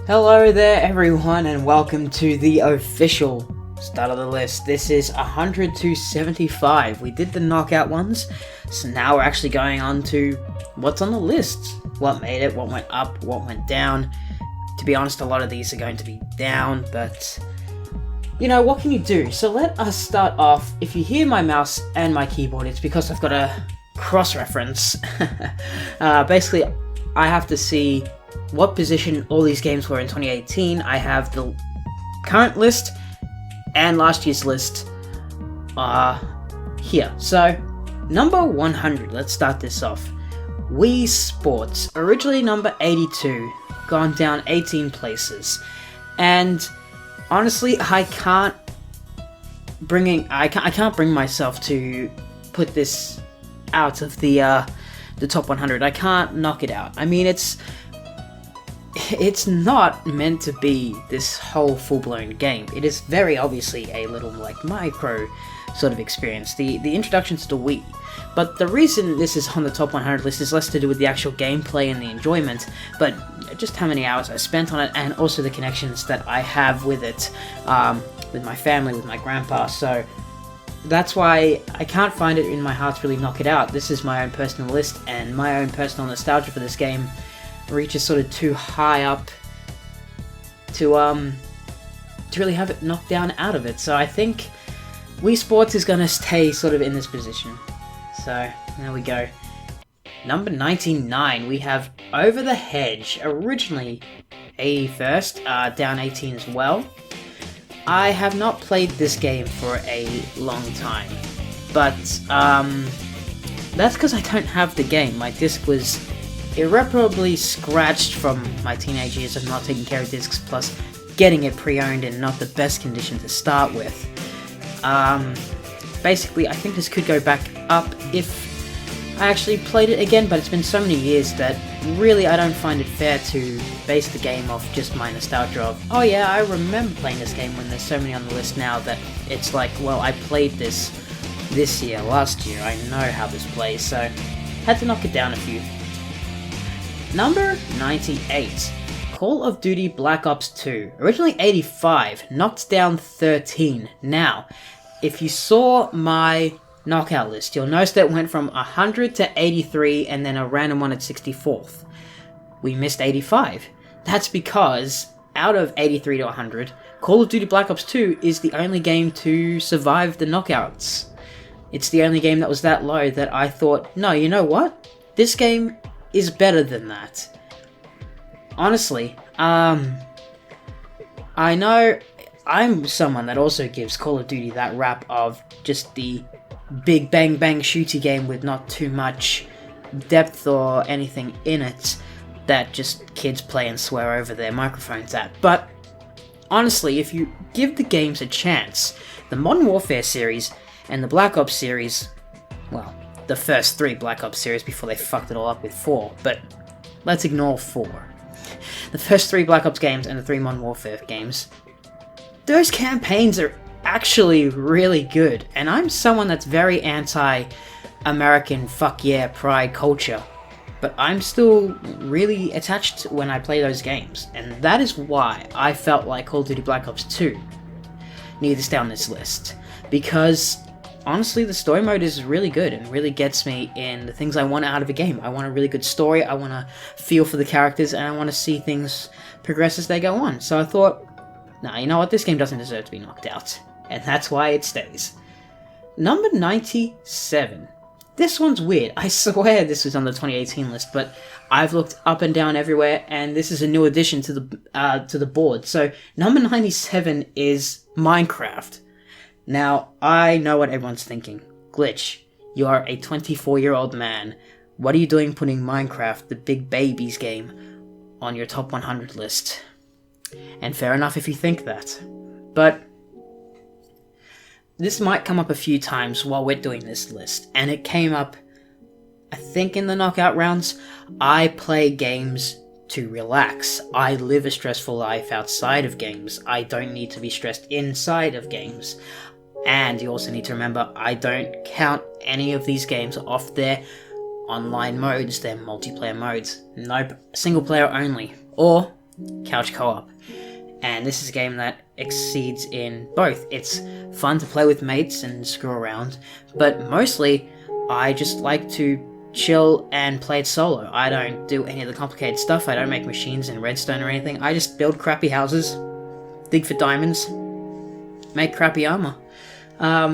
Hello there everyone and welcome to the official start of the list. This is 100 to 75. We did the knockout ones, so now we're actually going on to what's on the list. What made it, what went up, what went down. To be honest, a lot of these are going to be down, but you know, what can you do? So let us start off. If you hear my mouse and my keyboard, it's because I've got a cross-reference. Basically, I have to see what position all these games were in 2018. I have the current list and last year's list here. So, number 100, let's start this off. Wii Sports, originally number 82, gone down 18 places. And honestly, I can't bring myself to put this out of the top 100. I can't knock it out. I mean, it's not meant to be this whole full-blown game. It is very obviously a little like micro sort of experience, the introduction to the Wii. But the reason this is on the top 100 list is less to do with the actual gameplay and the enjoyment, but just how many hours I spent on it, and also the connections that I have with it, with my family, with my grandpa. So that's why I can't find it in my heart to really knock it out. This is my own personal list, and my own personal nostalgia for this game reaches sort of too high up to really have it knocked down out of it. So I think Wii Sports is gonna stay sort of in this position. So there we go. Number 99, we have Over the Hedge, originally 81st, down 18 as well. I have not played this game for a long time, but that's because I don't have the game. My disc was irreparably scratched from my teenage years of not taking care of discs, plus getting it pre-owned in not the best condition to start with. Basically, I think this could go back up if I actually played it again, but it's been so many years that really I don't find it fair to base the game off just my nostalgia of, oh yeah, I remember playing this game, when there's so many on the list now that it's like, well, I played this year, last year, I know how this plays, so had to knock it down a few. Number 98, Call of Duty Black Ops 2, originally 85, knocked down 13. Now, if you saw my knockout list, you'll notice that it went from 100 to 83 and then a random one at 64th. We missed 85. That's because out of 83 to 100, Call of Duty Black Ops 2 is the only game to survive the knockouts. It's the only game that was that low that I thought, no, you know what? This game is better than that. Honestly, I know I'm someone that also gives Call of Duty that rap of just the big bang bang shooty game with not too much depth or anything in it that just kids play and swear over their microphones at. But honestly, if you give the games a chance, the Modern Warfare series and the Black Ops series, well, the first 3 Black Ops series before they fucked it all up with 4, but let's ignore 4. The first 3 Black Ops games and the 3 Modern Warfare games, those campaigns are actually really good, and I'm someone that's very anti-American fuck yeah pride culture, but I'm still really attached when I play those games, and that is why I felt like Call of Duty Black Ops 2 needed to stay on this list, because honestly the story mode is really good and really gets me in the things I want out of a game. I want a really good story, I want to feel for the characters, and I want to see things progress as they go on. So I thought, nah, you know what, this game doesn't deserve to be knocked out, and that's why it stays. Number 97. This one's weird. I swear this was on the 2018 list, but I've looked up and down everywhere, and this is a new addition to the board. So number 97 is Minecraft. Now, I know what everyone's thinking. Glitch, you are a 24-year-old man. What are you doing putting Minecraft, the big babies game, on your top 100 list? And fair enough if you think that. But this might come up a few times while we're doing this list, and it came up, I think, in the knockout rounds. I play games to relax. I live a stressful life outside of games. I don't need to be stressed inside of games. And you also need to remember, I don't count any of these games off their online modes, their multiplayer modes. Nope, single player only. Or couch co-op. And this is a game that exceeds in both. It's fun to play with mates and screw around, but mostly I just like to chill and play it solo. I don't do any of the complicated stuff. I don't make machines in redstone or anything. I just build crappy houses, dig for diamonds, make crappy armor. I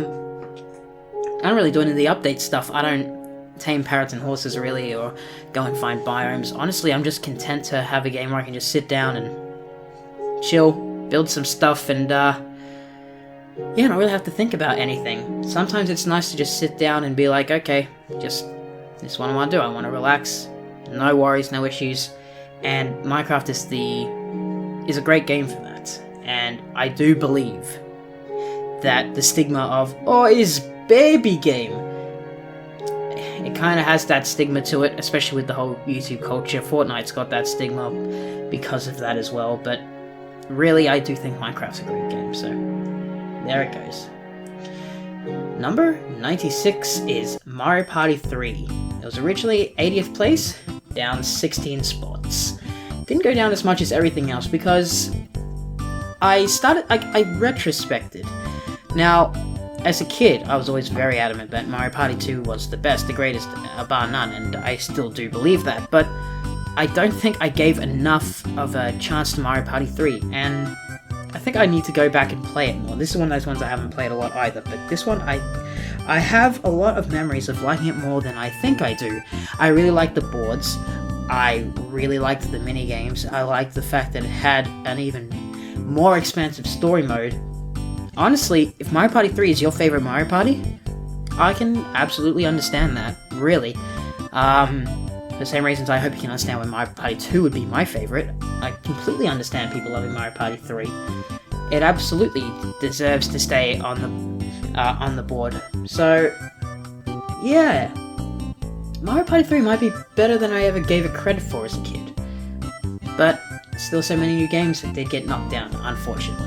don't really do any of the update stuff. I don't tame parrots and horses really, or go and find biomes. Honestly, I'm just content to have a game where I can just sit down and chill, build some stuff, and yeah, not really have to think about anything. Sometimes it's nice to just sit down and be like, okay, just this is what I want to do. I want to relax, no worries, no issues, and Minecraft is a great game for that. And I do believe that the stigma of, oh, it's baby game, it kind of has that stigma to it, especially with the whole YouTube culture. Fortnite's got that stigma because of that as well, but really I do think Minecraft's a great game, so there it goes. Number 96 is Mario Party 3. It was originally 80th place, down 16 spots. Didn't go down as much as everything else because I retrospected. Now, as a kid, I was always very adamant that Mario Party 2 was the best, the greatest, bar none, and I still do believe that, but I don't think I gave enough of a chance to Mario Party 3, and I think I need to go back and play it more. This is one of those ones I haven't played a lot either, but this one I have a lot of memories of liking it more than I think I do. I really liked the boards, I really liked the mini games, I liked the fact that it had an even more expansive story mode. Honestly, if Mario Party 3 is your favorite Mario Party, I can absolutely understand that, really. For the same reasons I hope you can understand why Mario Party 2 would be my favorite. I completely understand people loving Mario Party 3. It absolutely deserves to stay on the board. So, yeah. Mario Party 3 might be better than I ever gave it credit for as a kid. But, still so many new games that did get knocked down, unfortunately.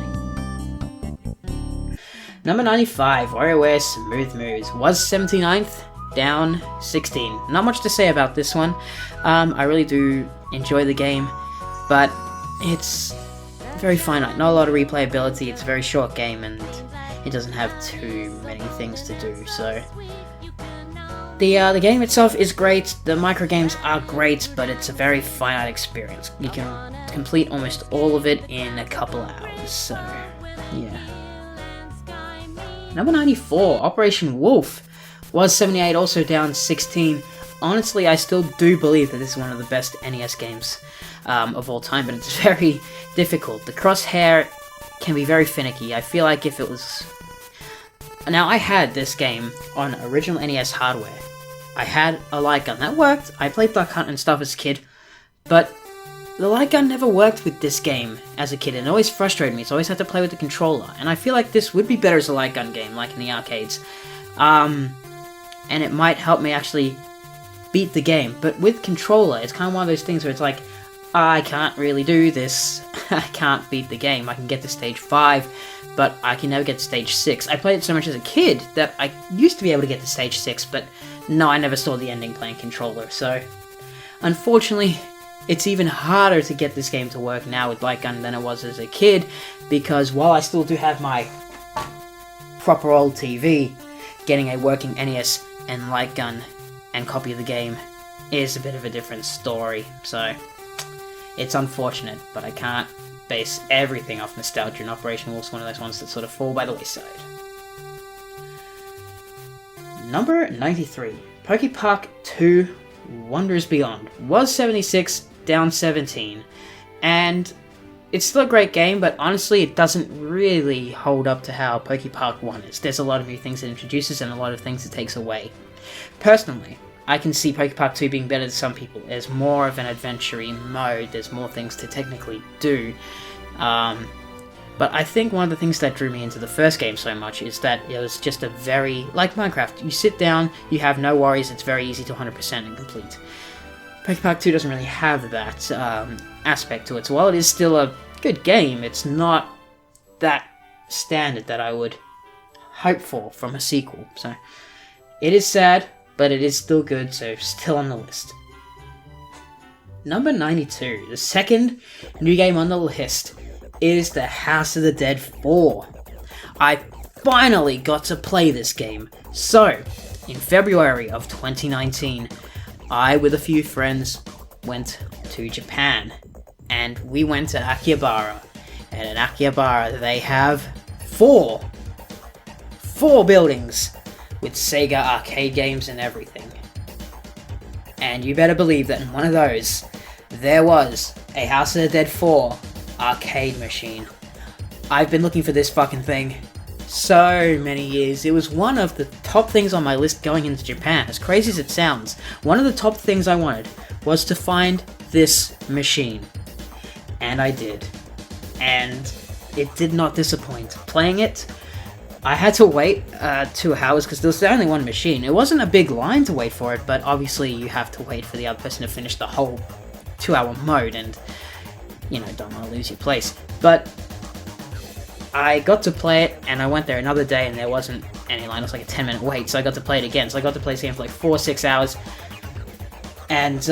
Number 95, WarioWare Smooth Moves, was 79th, down 16. Not much to say about this one. I really do enjoy the game, but it's very finite. Not a lot of replayability. It's a very short game, and it doesn't have too many things to do. So the game itself is great. The micro games are great, but it's a very finite experience. You can complete almost all of it in a couple hours. So yeah. Number 94, Operation Wolf, was 78, also down 16. Honestly, I still do believe that this is one of the best NES games of all time, but it's very difficult. The crosshair can be very finicky. I feel like if it was... Now, I had this game on original NES hardware. I had a light gun. That worked. I played Duck Hunt and stuff as a kid, but the light gun never worked with this game as a kid, and it always frustrated me, so I always had to play with the controller. And I feel like this would be better as a light gun game, like in the arcades. And it might help me actually beat the game. But with controller, it's kind of one of those things where it's like, I can't really do this. I can't beat the game. I can get to stage 5, but I can never get to stage 6. I played it so much as a kid that I used to be able to get to stage 6, but no, I never saw the ending playing controller. So, unfortunately, it's even harder to get this game to work now with light gun than it was as a kid, because while I still do have my proper old TV, getting a working NES and light gun and copy of the game is a bit of a different story. So, it's unfortunate, but I can't base everything off nostalgia, and Operation Wolf's one of those ones that sort of fall by the wayside. Number 93, Pokepark 2 Wonders Beyond, was 76, down 17, and it's still a great game, but honestly it doesn't really hold up to how Pokepark 1 is. There's a lot of new things it introduces and a lot of things it takes away. Personally, I can see Pokepark 2 being better to some people. There's more of an adventure-y mode, there's more things to technically do, but I think one of the things that drew me into the first game so much is that it was just a very... like Minecraft, you sit down, you have no worries, it's very easy to 100% and complete. Pokepark 2 doesn't really have that aspect to it, so while it is still a good game, it's not that standard that I would hope for from a sequel. So it is sad, but it is still good, so still on the list. Number 92, the second new game on the list, is the House of the Dead 4. I finally got to play this game. So, in February of 2019, I, with a few friends, went to Japan. And we went to Akihabara. And in Akihabara, they have four buildings with Sega arcade games and everything. And you better believe that in one of those, there was a House of the Dead 4 arcade machine. I've been looking for this fucking thing so many years. It was one of the top things on my list going into Japan. As crazy as it sounds, one of the top things I wanted was to find this machine. And I did. And it did not disappoint. Playing it, I had to wait 2 hours because there was only one machine. It wasn't a big line to wait for it, but obviously you have to wait for the other person to finish the whole 2-hour mode and, you know, don't want to lose your place. But I got to play it, and I went there another day, and there wasn't any line. It was like a 10-minute wait, so I got to play it again. So I got to play this game for like 4 or 6 hours, and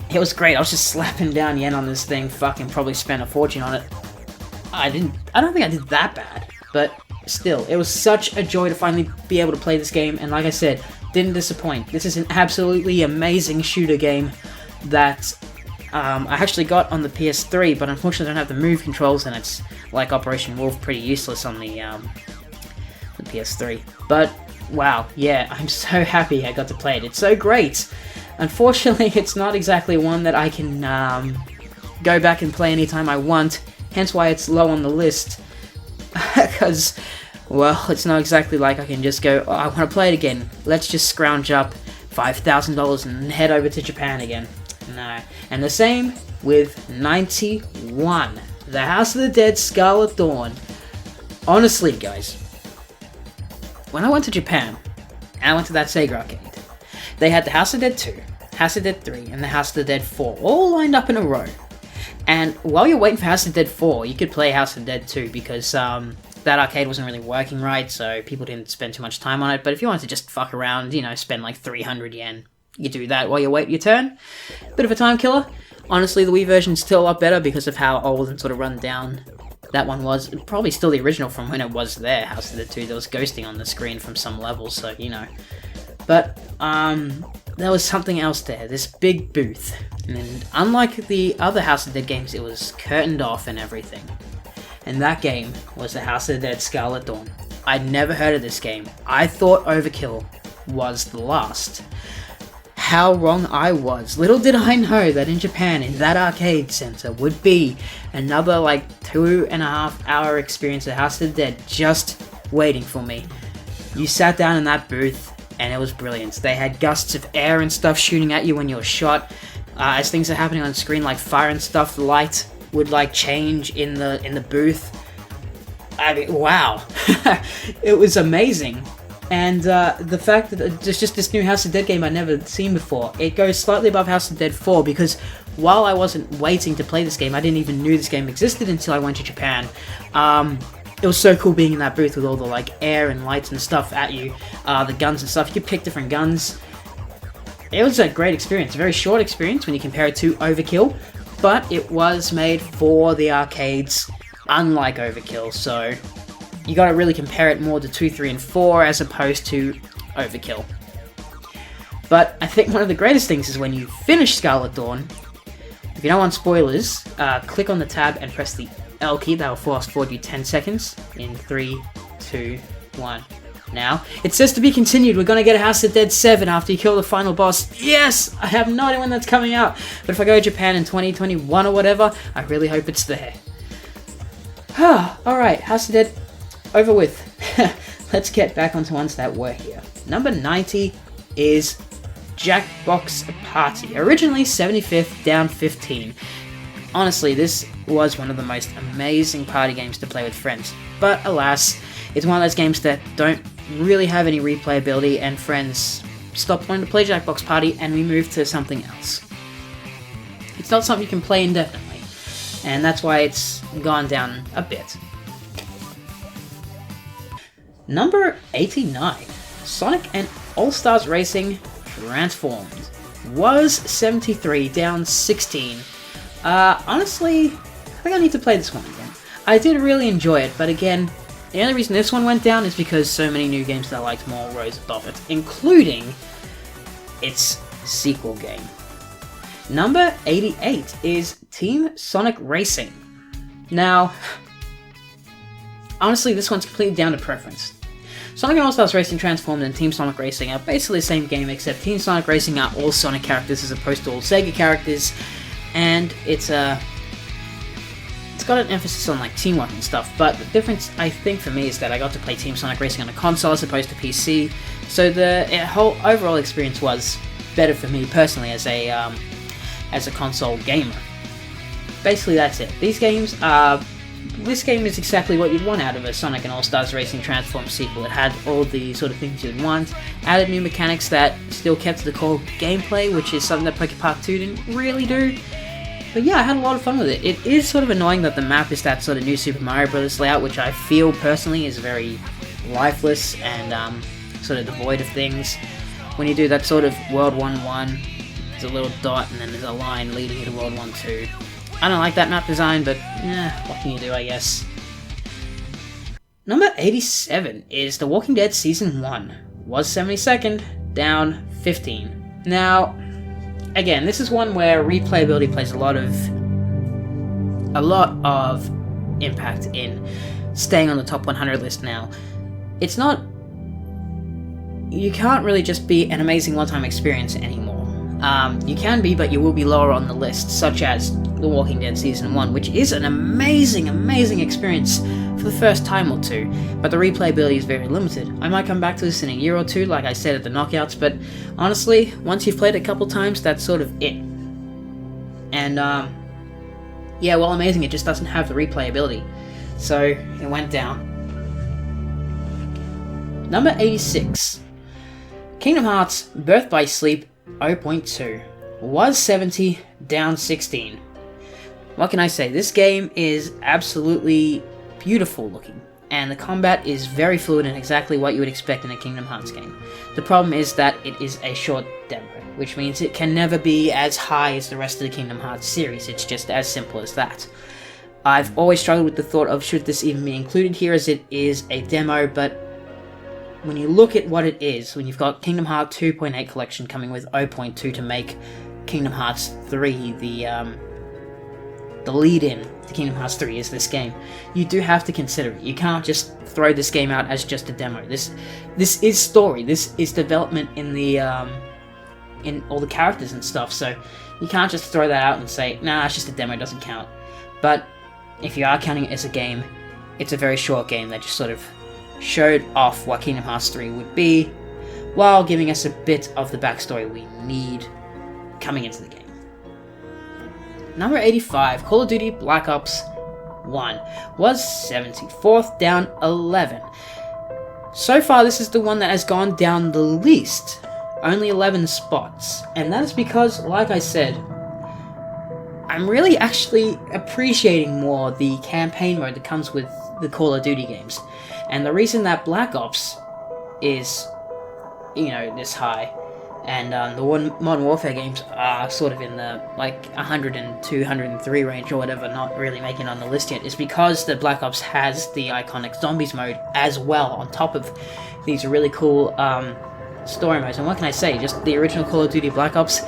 it was great. I was just slapping down yen on this thing, fucking probably spent a fortune on it. I don't think I did that bad, but still, it was such a joy to finally be able to play this game, and like I said, didn't disappoint. This is an absolutely amazing shooter game that I actually got on the PS3, but unfortunately I don't have the move controls, and it's like Operation Wolf, pretty useless on the PS3. But wow, yeah, I'm so happy I got to play it. It's so great. Unfortunately, it's not exactly one that I can go back and play anytime I want, hence why it's low on the list. Because, well, it's not exactly like I can just go, oh, I want to play it again. Let's just scrounge up $5,000 and head over to Japan again. No. And the same with 91. The House of the Dead Scarlet Dawn. Honestly, guys, when I went to Japan, and I went to that Sega arcade, they had the House of the Dead 2, House of the Dead 3, and the House of the Dead 4, all lined up in a row. And while you're waiting for House of the Dead 4, you could play House of the Dead 2, because that arcade wasn't really working right, so people didn't spend too much time on it. But if you wanted to just fuck around, you know, spend like 300 yen, you do that while you wait your turn. Bit of a time killer. Honestly, the Wii version's still a lot better because of how old and sort of run down that one was. Probably still the original from when it was there, House of the Dead 2. There was ghosting on the screen from some levels, so, you know. But, there was something else there, this big booth. And unlike the other House of the Dead games, it was curtained off and everything. And that game was the House of the Dead Scarlet Dawn. I'd never heard of this game. I thought Overkill was the last. How wrong I was. Little did I know that in Japan, in that arcade center, would be another like 2.5 hour experience of House of the Dead just waiting for me. You sat down in that booth, and it was brilliant. They had gusts of air and stuff shooting at you when you were shot. As things are happening on screen, like fire and stuff, the light would like change in the booth. I mean, wow. It was amazing. And the fact that there's just this new House of the Dead game I'd never seen before, it goes slightly above House of the Dead 4, because while I wasn't waiting to play this game, I didn't even know this game existed until I went to Japan. It was so cool being in that booth with all the like air and lights and stuff at you, the guns and stuff. You could pick different guns. It was a great experience, a very short experience when you compare it to Overkill, but it was made for the arcades, unlike Overkill, so you gotta really compare it more to 2, 3, and 4 as opposed to Overkill. But I think one of the greatest things is when you finish Scarlet Dawn, if you don't want spoilers, click on the tab and press the L key. That will fast forward you 10 seconds. In 3, 2, 1. Now, it says to be continued. We're gonna get a House of the Dead 7 after you kill the final boss. Yes! I have no idea when that's coming out. But if I go to Japan in 2021 or whatever, I really hope it's there. Alright, House of the Dead over with. Let's get back onto ones that were here. Number 90 is Jackbox Party. Originally 75th, down 15. Honestly, this was one of the most amazing party games to play with friends. But alas, it's one of those games that don't really have any replayability, and friends stopped wanting to play Jackbox Party and we moved to something else. It's not something you can play indefinitely, and that's why it's gone down a bit. Number 89, Sonic and AllStars Racing Transformed. was 73, down 16. Honestly, I think I need to play this one again. I did really enjoy it, but again, the only reason this one went down is because so many new games that I liked more rose above it, including its sequel game. Number 88 is Team Sonic Racing. Now, honestly, this one's completely down to preference. Sonic and AllStars Racing Transformed and Team Sonic Racing are basically the same game, except Team Sonic Racing are all Sonic characters as opposed to all Sega characters, and it's got an emphasis on like teamwork and stuff, but the difference I think for me is that I got to play Team Sonic Racing on a console as opposed to PC, so the whole overall experience was better for me personally as a console gamer. Basically that's it. This game is exactly what you'd want out of a Sonic and AllStars Racing Transform sequel. It had all the sort of things you'd want, added new mechanics that still kept to the core gameplay, which is something that Pokken Part 2 didn't really do. But yeah, I had a lot of fun with it. It is sort of annoying that the map is that sort of new Super Mario Bros. Layout, which I feel personally is very lifeless and sort of devoid of things. When you do that sort of World 1-1, there's a little dot and then there's a line leading you to World 1-2. I don't like that map design, but what can you do, I guess. Number 87 is The Walking Dead Season 1. Was 72nd, down 15. Now, again, this is one where replayability plays a lot of impact in staying on the top 100 list now. It's not... You can't really just be an amazing one-time experience anymore. You can be, but you will be lower on the list, such as The Walking Dead Season 1, which is an amazing, amazing experience for the first time or two, but the replayability is very limited. I might come back to this in a year or two, like I said at the Knockouts, but honestly, once you've played it a couple times, that's sort of it. And, yeah, well, amazing, it just doesn't have the replayability. So, it went down. Number 86. Kingdom Hearts Birth by Sleep 0.2. Was 70, down 16. What can I say? This game is absolutely beautiful looking, and the combat is very fluid and exactly what you would expect in a Kingdom Hearts game. The problem is that it is a short demo, which means it can never be as high as the rest of the Kingdom Hearts series. It's just as simple as that. I've always struggled with the thought of should this even be included here, as it is a demo, but when you look at what it is, when you've got Kingdom Hearts 2.8 collection coming with 0.2 to make Kingdom Hearts 3 the lead-in to Kingdom Hearts 3 is this game, you do have to consider it. You can't just throw this game out as just a demo. This is story. This is development in the in all the characters and stuff. So you can't just throw that out and say, nah, it's just a demo, it doesn't count. But if you are counting it as a game, it's a very short game that just sort of showed off what Kingdom Hearts 3 would be, while giving us a bit of the backstory we need coming into the game. Number 85, Call of Duty Black Ops 1, was 74th, down 11. So far, this is the one that has gone down the least, only 11 spots, and that is because, like I said, I'm really actually appreciating more the campaign mode that comes with the Call of Duty games. And the reason that Black Ops is, this high, and the Modern Warfare games are sort of in the, 102, 103 range or whatever, not really making it on the list yet, is because the Black Ops has the iconic Zombies mode as well, on top of these really cool story modes. And what can I say, just the original Call of Duty Black Ops,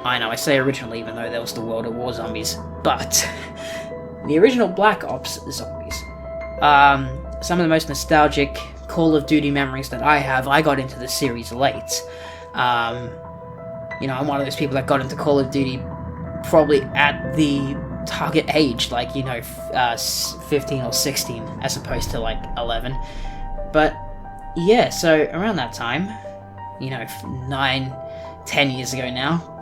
I know I say original even though there was the World at War zombies, but the original Black Ops zombies, some of the most nostalgic Call of Duty memories that I have, I got into the series late. I'm one of those people that got into Call of Duty probably at the target age, 15 or 16, as opposed to 11. But yeah, so around that time, 9, 10 years ago now,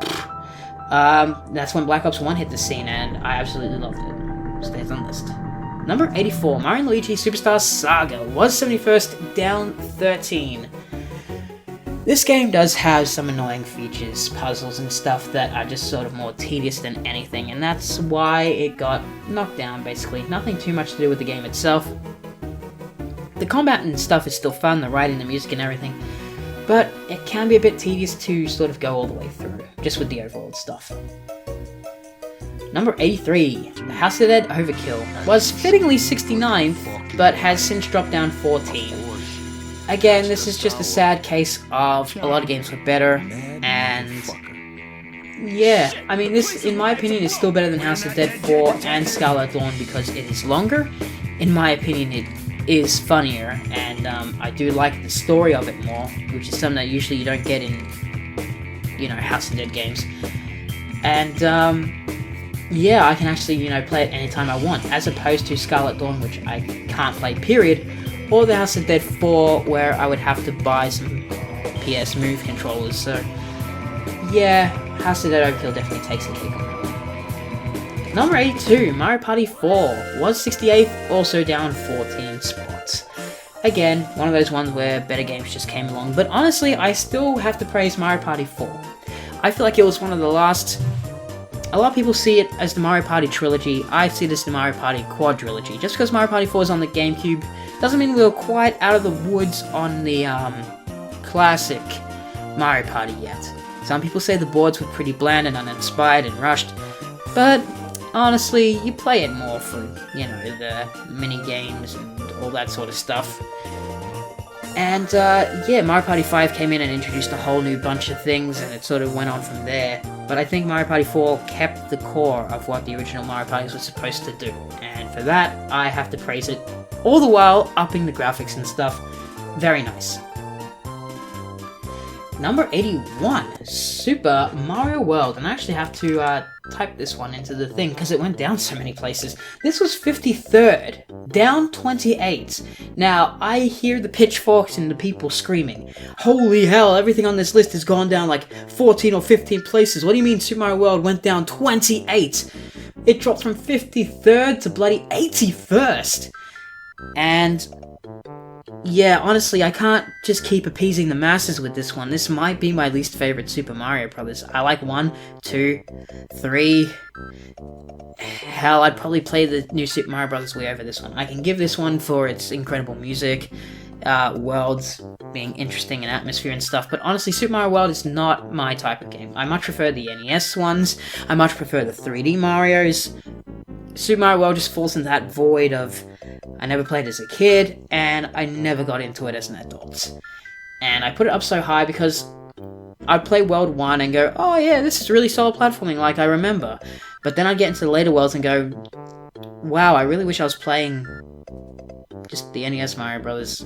that's when Black Ops 1 hit the scene, and I absolutely loved it. Stays on the list. Number 84, Mario & Luigi Superstar Saga, was 71st, down 13. This game does have some annoying features, puzzles and stuff that are just sort of more tedious than anything, and that's why it got knocked down, basically. Nothing too much to do with the game itself. The combat and stuff is still fun, the writing, the music and everything, but it can be a bit tedious to sort of go all the way through, just with the overall stuff. Number 83, The House of the Dead Overkill, was fittingly 69th, but has since dropped down 14. Again, this is just a sad case of a lot of games were better, and yeah, I mean, this, in my opinion, is still better than House of the Dead 4 and Scarlet Dawn because it is longer. In my opinion, it is funnier, and I do like the story of it more, which is something that usually you don't get in, you know, House of the Dead games. And yeah, I can actually, you know, play it anytime I want, as opposed to Scarlet Dawn, which I can't play, period, or the House of Dead 4, where I would have to buy some PS Move controllers, so yeah, House of Dead Overkill definitely takes the cake on that. Number 82, Mario Party 4, was 68th, also down 14 spots. Again, one of those ones where better games just came along, but honestly, I still have to praise Mario Party 4. I feel like it was one of the last. A lot of people see it as the Mario Party trilogy. I see this as the Mario Party quadrilogy. Just because Mario Party 4 is on the GameCube doesn't mean we were quite out of the woods on the classic Mario Party yet. Some people say the boards were pretty bland and uninspired and rushed, but honestly, you play it more for, you know, the mini games and all that sort of stuff. And yeah, Mario Party 5 came in and introduced a whole new bunch of things, and it sort of went on from there. But I think Mario Party 4 kept the core of what the original Mario Party was supposed to do, and for that, I have to praise it, all the while upping the graphics and stuff. Very nice. Number 81, Super Mario World, and I actually have to type this one into the thing because it went down so many places. This was 53rd, down 28. Now, I hear the pitchforks and the people screaming, holy hell, everything on this list has gone down like 14 or 15 places. What do you mean Super Mario World went down 28? It dropped from 53rd to bloody 81st. And yeah, honestly, I can't just keep appeasing the masses with this one. This might be my least favorite Super Mario Brothers. I like 1, 2, 3. Hell, I'd probably play the new Super Mario Brothers way over this one. I can give this one for its incredible music, worlds being interesting and atmosphere and stuff, but honestly, Super Mario World is not my type of game. I much prefer the NES ones. I much prefer the 3D Marios. Super Mario World just falls into that void of I never played as a kid, and I never got into it as an adult. And I put it up so high because I'd play World 1 and go, oh yeah, this is really solid platforming like I remember. But then I'd get into the later worlds and go, wow, I really wish I was playing just the NES Mario Brothers.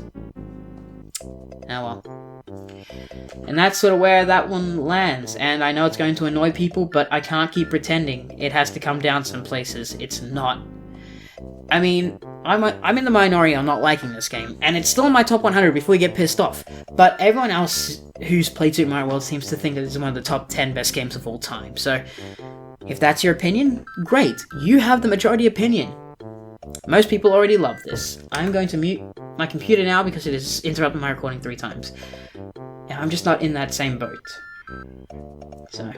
Oh well. And that's sort of where that one lands, and I know it's going to annoy people, but I can't keep pretending it has to come down some places. It's not. I mean, I'm in the minority on not liking this game, and it's still in my top 100 before you get pissed off, but everyone else who's played Super Mario World seems to think that it's one of the top 10 best games of all time, so if that's your opinion, great, you have the majority opinion. Most people already love this. I'm going to mute my computer now because it has interrupted my recording 3 times. And I'm just not in that same boat. So.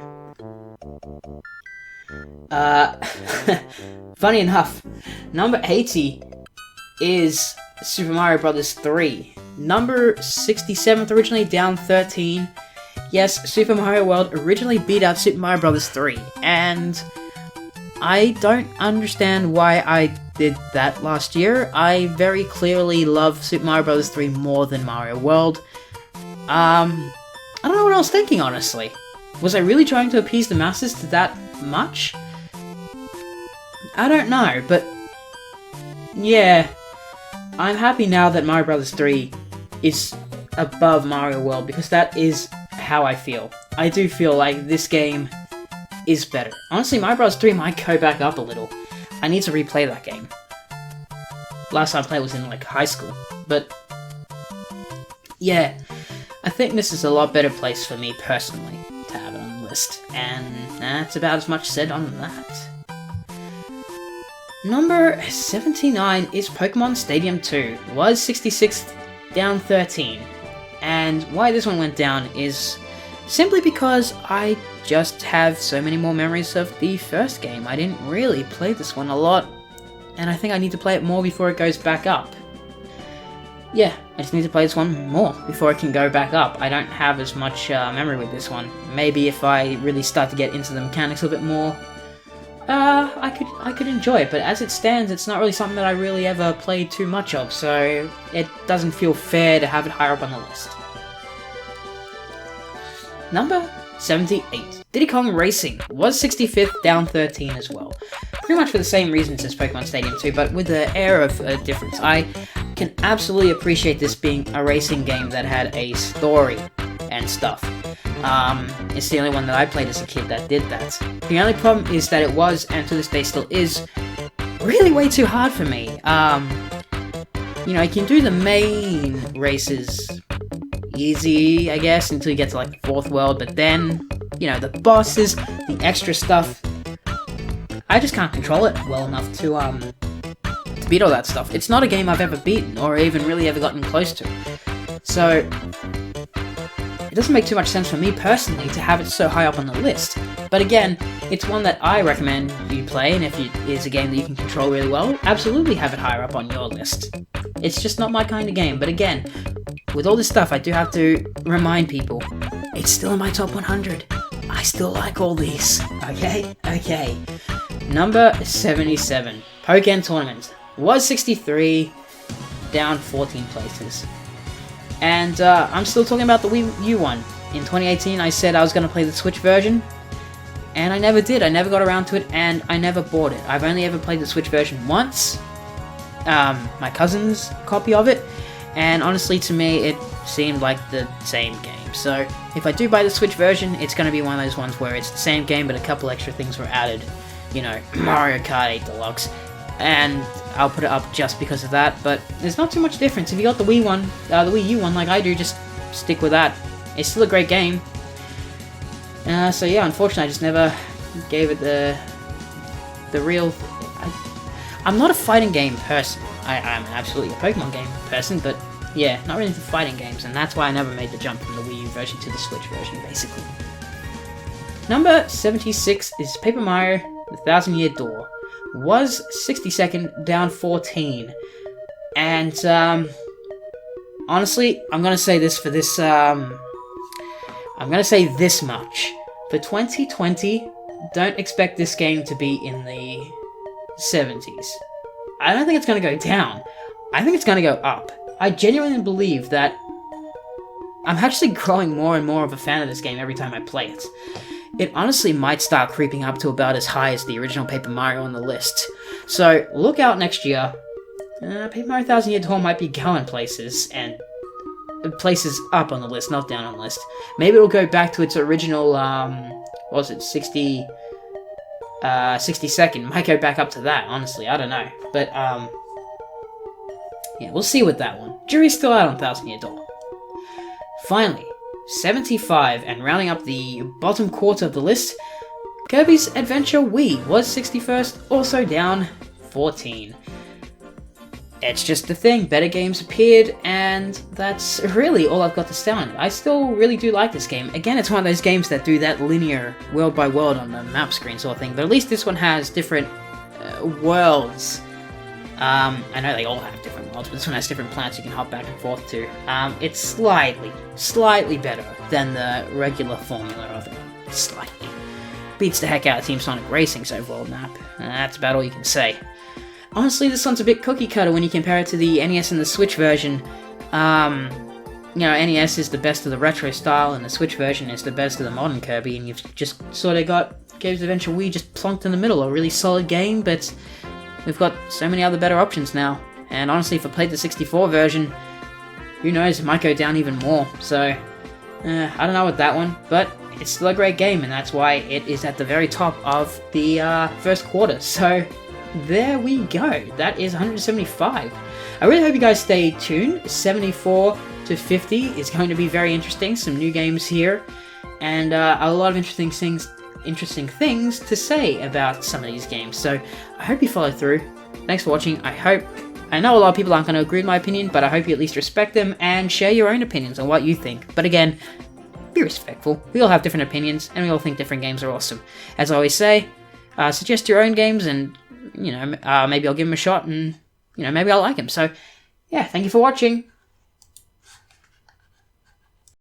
Funny enough, number 80 is Super Mario Bros. 3. Number 67th, originally down 13. Yes, Super Mario World originally beat out Super Mario Bros. 3, and I don't understand why I did that last year. I very clearly love Super Mario Bros. 3 more than Mario World. I don't know what I was thinking, honestly. Was I really trying to appease the masses to that much? I don't know, but yeah, I'm happy now that Mario Bros. 3 is above Mario World, because that is how I feel. I do feel like this game is better. Honestly, Mario Bros. 3 might go back up a little. I need to replay that game. Last time I played was in, like, high school. But yeah, I think this is a lot better place for me, personally, to have it on the list. And that's about as much said on that. Number 79 is Pokemon Stadium 2. It was 66th, down 13. And why this one went down is simply because I just have so many more memories of the first game. I didn't really play this one a lot, and I think I need to play it more before it goes back up. yeah, I just need to play this one more before I can go back up. I don't have as much memory with this one. Maybe if I really start to get into the mechanics a bit more, I could enjoy it. But as it stands, it's not really something that I really ever played too much of, so it doesn't feel fair to have it higher up on the list. Number 78. Diddy Kong Racing was 65th, down 13 as well. Pretty much for the same reasons as Pokemon Stadium 2, but with an air of a difference. I can absolutely appreciate this being a racing game that had a story and stuff. It's the only one that I played as a kid that did that. The only problem is that it was, and to this day still is, really way too hard for me. You know, you can do the main races easy, I guess, until you get to like the 4th world, but then, you know, the bosses, the extra stuff, I just can't control it well enough to beat all that stuff. It's not a game I've ever beaten, or even really ever gotten close to. So, it doesn't make too much sense for me personally to have it so high up on the list. But again, it's one that I recommend you play, and if it is a game that you can control really well, absolutely have it higher up on your list. It's just not my kind of game, but again, with all this stuff, I do have to remind people, it's still in my top 100. I still like all these, okay? Okay. Number 77, Pokken Tournament, was 63, down 14 places. And I'm still talking about the Wii U one. In 2018, I said I was going to play the Switch version, and I never did. I never got around to it, and I never bought it. I've only ever played the Switch version once, my cousin's copy of it, and honestly, to me, it seemed like the same game. So, if I do buy the Switch version, it's going to be one of those ones where it's the same game, but a couple extra things were added. You know, Mario Kart 8 Deluxe, and I'll put it up just because of that, but there's not too much difference. If you got the Wii one, the Wii U one like I do, just stick with that. It's still a great game. So yeah, unfortunately I just never gave it the real... I'm not a fighting game person. I'm absolutely a Pokemon game person, but yeah, not really into fighting games, and that's why I never made the jump from the Wii U version to the Switch version, basically. Number 76 is Paper Mario: The Thousand Year Door. Was 62nd, down 14. And, honestly, I'm gonna say this for this, I'm gonna say this much. For 2020, don't expect this game to be in the 70s. I don't think it's gonna go down. I think it's gonna go up. I genuinely believe that I'm actually growing more and more of a fan of this game every time I play it. It honestly might start creeping up to about as high as the original Paper Mario on the list. So, look out next year. Paper Mario 1000 Year Door might be going places, and places up on the list, not down on the list. Maybe it'll go back to its original, what was it, 62nd. Might go back up to that, honestly, I don't know. But, yeah, we'll see with that one. Jury's still out on 1000 Year Door. Finally, 75, and rounding up the bottom quarter of the list, Kirbys Adventure Wii was 61st, also down 14. It's just the thing, better games appeared, and that's really all I've got to say on it. I still really do like this game. Again, it's one of those games that do that linear, world by world on the map screen sort of thing, but at least this one has different worlds. I know they all have different worlds, but this one has different planets you can hop back and forth to. It's slightly better than the regular formula of it. Slightly. Beats the heck out of Team Sonic Racing's overall map, and that's about all you can say. Honestly, this one's a bit cookie-cutter when you compare it to the NES and the Switch version. You know, NES is the best of the retro style, and the Switch version is the best of the modern Kirby, and you've just sort of got Kirbys Adventure Wii just plonked in the middle. A really solid game, but we've got so many other better options now. And honestly, if I played the 64 version, who knows, it might go down even more. So, I don't know with that one, but it's still a great game, and that's why it is at the very top of the first quarter. So, there we go. That is 175. I really hope you guys stay tuned. 74 to 50 is going to be very interesting. Some new games here, and a lot of interesting things to say about some of these games. So I hope you follow through. Thanks for watching. I know a lot of people aren't going to agree with my opinion, but I hope you at least respect them and share your own opinions on what you think. But again, be respectful. We all have different opinions, and we all think different games are awesome. As I always say, suggest your own games, and maybe I'll give them a shot, and maybe I'll like them. So yeah, thank you for watching.